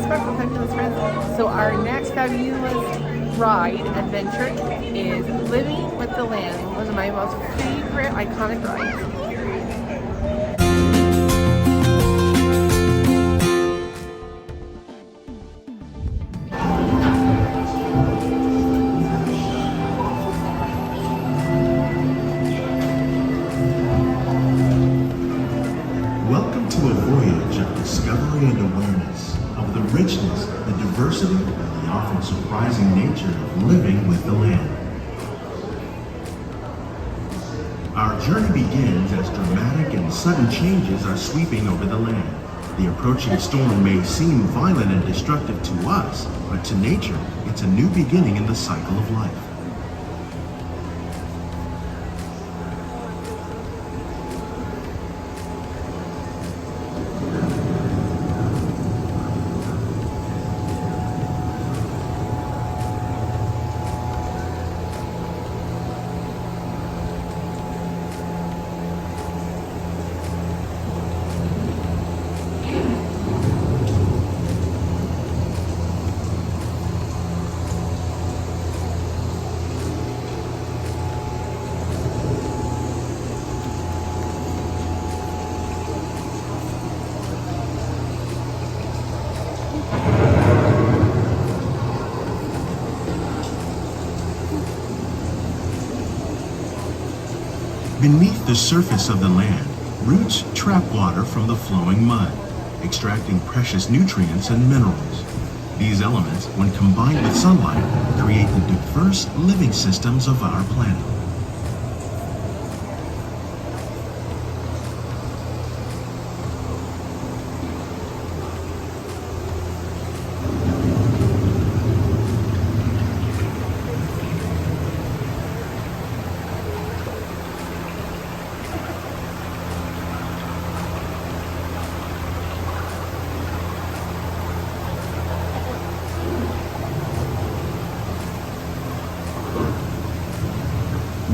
special fabulous friends. So our next fabulous ride adventure is Living with the Land, one of my most favorite iconic rides. Welcome to a voyage of discovery and awareness of the richness, the diversity, and the often surprising nature of living with the land. Our journey begins as dramatic and sudden changes are sweeping over the land. The approaching storm may seem violent and destructive to us, but to nature, it's a new beginning in the cycle of life. Beneath the surface of the land, roots trap water from the flowing mud, extracting precious nutrients and minerals. These elements, when combined with sunlight, create the diverse living systems of our planet.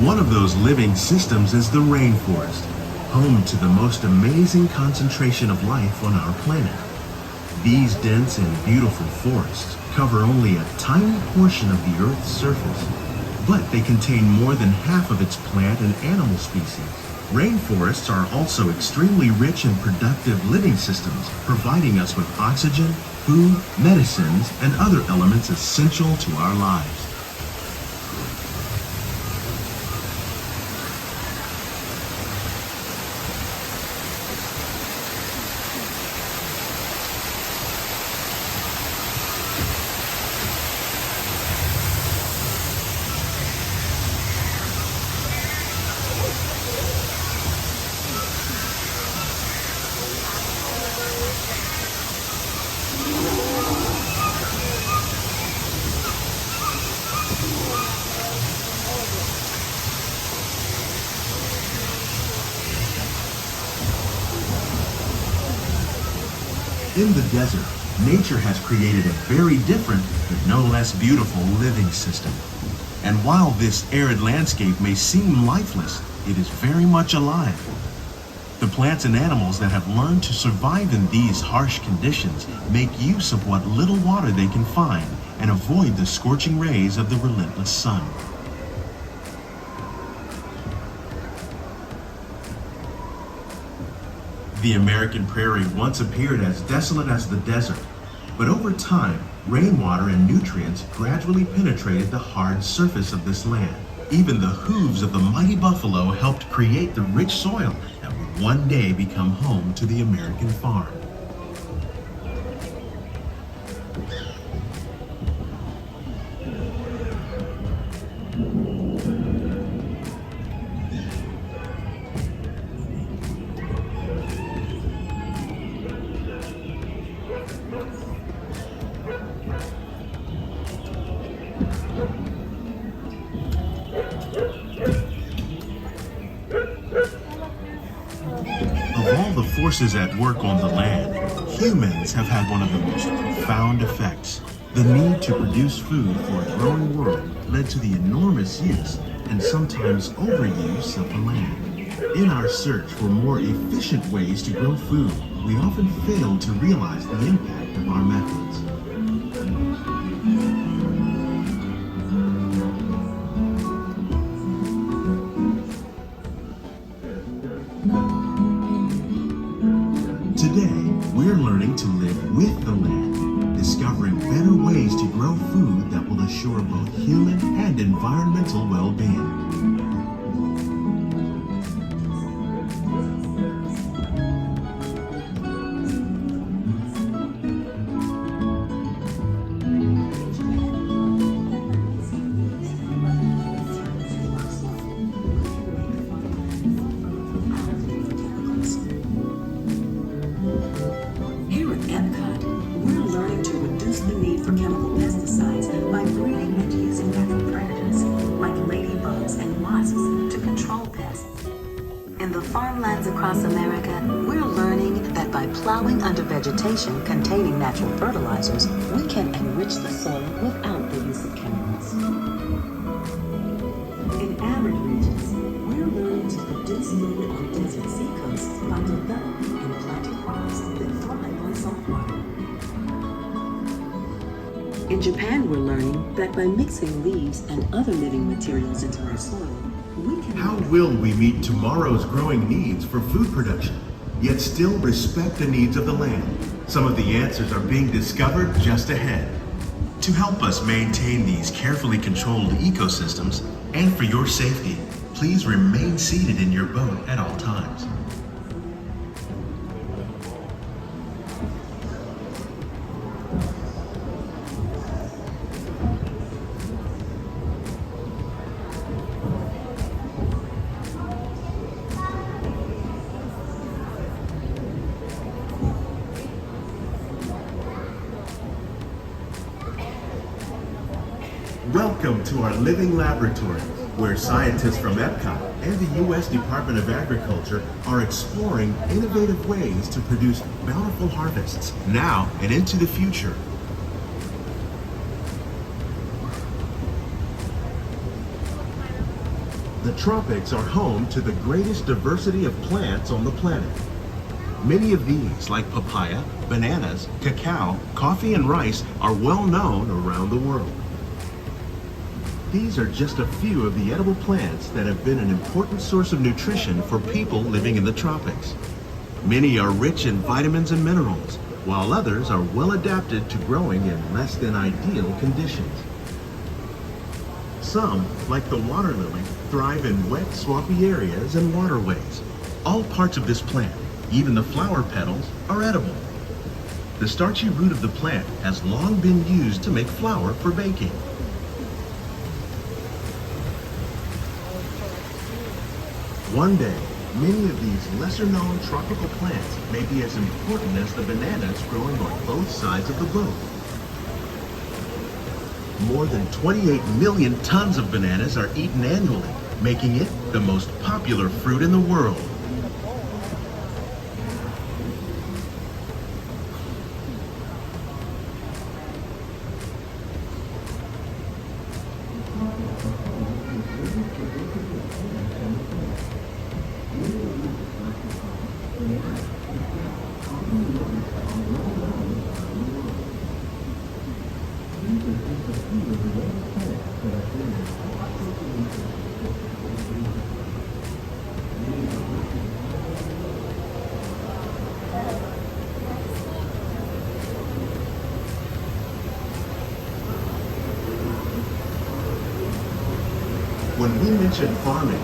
One of those living systems is the rainforest, home to the most amazing concentration of life on our planet. These dense and beautiful forests cover only a tiny portion of the Earth's surface, but they contain more than half of its plant and animal species. Rainforests are also extremely rich and productive living systems, providing us with oxygen, food, medicines, and other elements essential to our lives. In the desert, nature has created a very different, but no less beautiful living system. And while this arid landscape may seem lifeless, it is very much alive. The plants and animals that have learned to survive in these harsh conditions make use of what little water they can find and avoid the scorching rays of the relentless sun. The American prairie once appeared as desolate as the desert, but over time, rainwater and nutrients gradually penetrated the hard surface of this land. Even the hooves of the mighty buffalo helped create the rich soil that would one day become home to the American farm. Of all the forces at work on the land, humans have had one of the most profound effects. The need to produce food for a growing world led to the enormous use and sometimes overuse of the land. In our search for more efficient ways to grow food, we often fail to realize the impact of our methods. with the land, discovering better ways to grow food that will assure both human and environmental well-being. Here at Epcot, we're learning to reduce the need for chemical pesticides by breeding and using natural predators like ladybugs and wasps to control pests. In the farmlands across America, we're learning that by plowing under vegetation containing natural fertilizers, we can enrich the soil without the use of chemicals. In arid regions, we're learning to produce food on desert seacoasts by developing and planting crops that thrive on salt water. In Japan, we're learning that by mixing leaves and other living materials into our soil, we can... How will we meet tomorrow's growing needs for food production, yet still respect the needs of the land? Some of the answers are being discovered just ahead. To help us maintain these carefully controlled ecosystems, and for your safety, please remain seated in your boat at all times. Welcome to our living laboratory, where scientists from Epcot and the U.S. Department of Agriculture are exploring innovative ways to produce bountiful harvests now and into the future. The tropics are home to the greatest diversity of plants on the planet. Many of these, like papaya, bananas, cacao, coffee, and rice, are well known around the world. These are just a few of the edible plants that have been an important source of nutrition for people living in the tropics. Many are rich in vitamins and minerals, while others are well adapted to growing in less than ideal conditions. Some, like the water lily, thrive in wet, swampy areas and waterways. All parts of this plant, even the flower petals, are edible. The starchy root of the plant has long been used to make flour for baking. One day, many of these lesser-known tropical plants may be as important as the bananas growing on both sides of the boat. More than 28 million tons of bananas are eaten annually, making it the most popular fruit in the world. When we mention farming,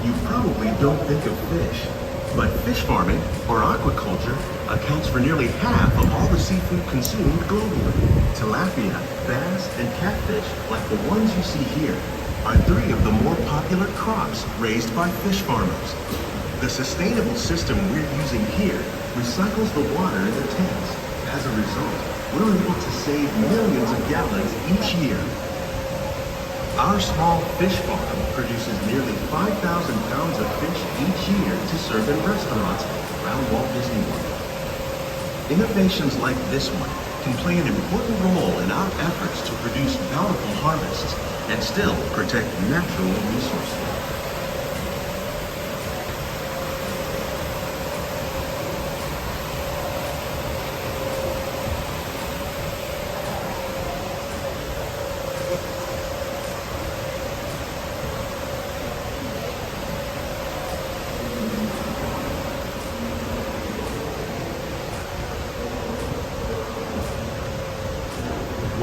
you probably don't think of fish. But fish farming, or aquaculture, accounts for nearly half of all the seafood consumed globally. Tilapia, bass, and catfish, like the ones you see here, are three of the more popular crops raised by fish farmers. The sustainable system we're using here recycles the water in the tanks. As a result, we're able to save millions of gallons each year. Our small fish farm produces nearly 5,000 pounds of fish each year to serve in restaurants around Walt Disney World. Innovations like this one can play an important role in our efforts to produce bountiful harvests and still protect natural resources.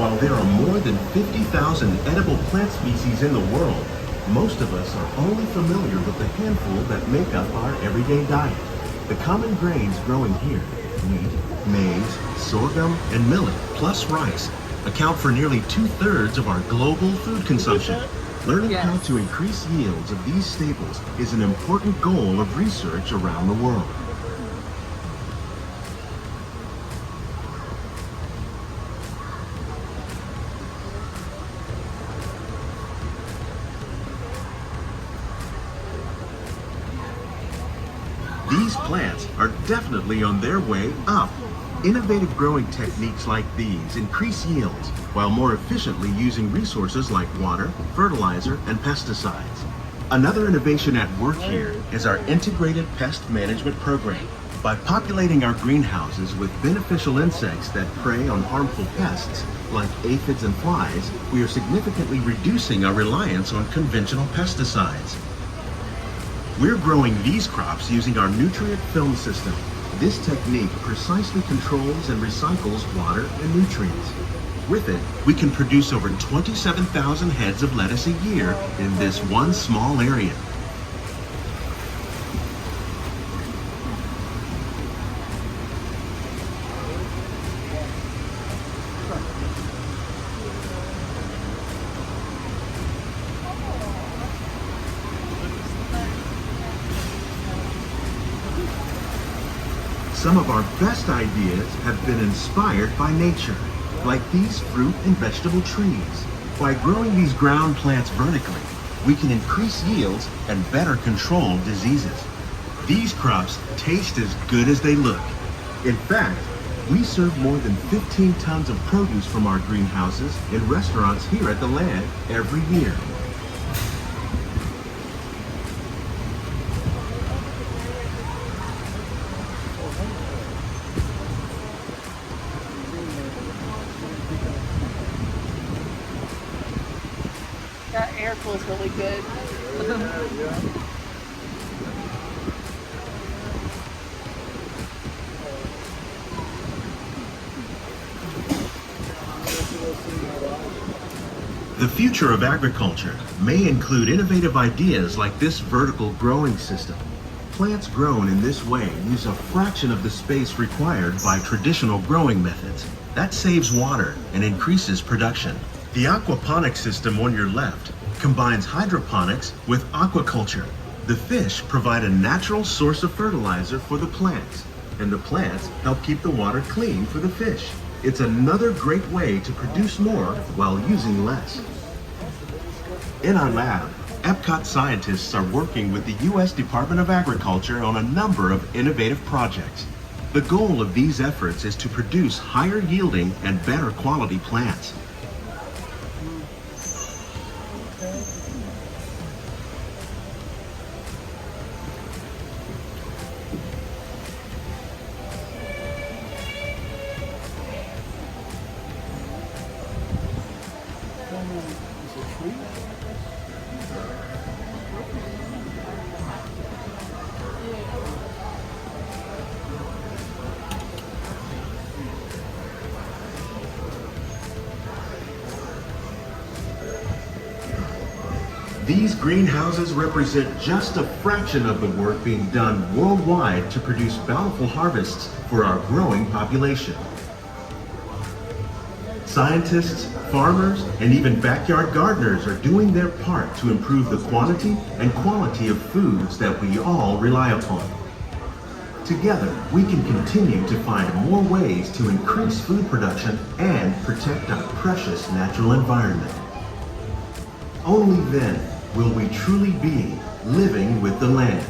While there are more than 50,000 edible plant species in the world, most of us are only familiar with the handful that make up our everyday diet. The common grains growing here, wheat, maize, sorghum, and millet, plus rice, account for nearly 2/3 of our global food consumption. Learning how to increase yields of these staples is an important goal of research around the world. These plants are definitely on their way up. Innovative growing techniques like these increase yields while more efficiently using resources like water, fertilizer, and pesticides. Another innovation at work here is our integrated pest management program. By populating our greenhouses with beneficial insects that prey on harmful pests like aphids and flies, we are significantly reducing our reliance on conventional pesticides. We're growing these crops using our nutrient film system. This technique precisely controls and recycles water and nutrients. With it, we can produce over 27,000 heads of lettuce a year in this one small area. Some of our best ideas have been inspired by nature, like these fruit and vegetable trees. By growing these ground plants vertically, we can increase yields and better control diseases. These crops taste as good as they look. In fact, we serve more than 15 tons of produce from our greenhouses in restaurants here at the land every year. That air feels really good. The future of agriculture may include innovative ideas like this vertical growing system. Plants grown in this way use a fraction of the space required by traditional growing methods. That saves water and increases production. The aquaponics system on your left combines hydroponics with aquaculture. The fish provide a natural source of fertilizer for the plants, and the plants help keep the water clean for the fish. It's another great way to produce more while using less. In our lab, Epcot scientists are working with the U.S. Department of Agriculture on a number of innovative projects. The goal of these efforts is to produce higher yielding and better quality plants. These greenhouses represent just a fraction of the work being done worldwide to produce bountiful harvests for our growing population. Scientists, farmers, and even backyard gardeners are doing their part to improve the quantity and quality of foods that we all rely upon. Together, we can continue to find more ways to increase food production and protect our precious natural environment. Only then will we truly be living with the land.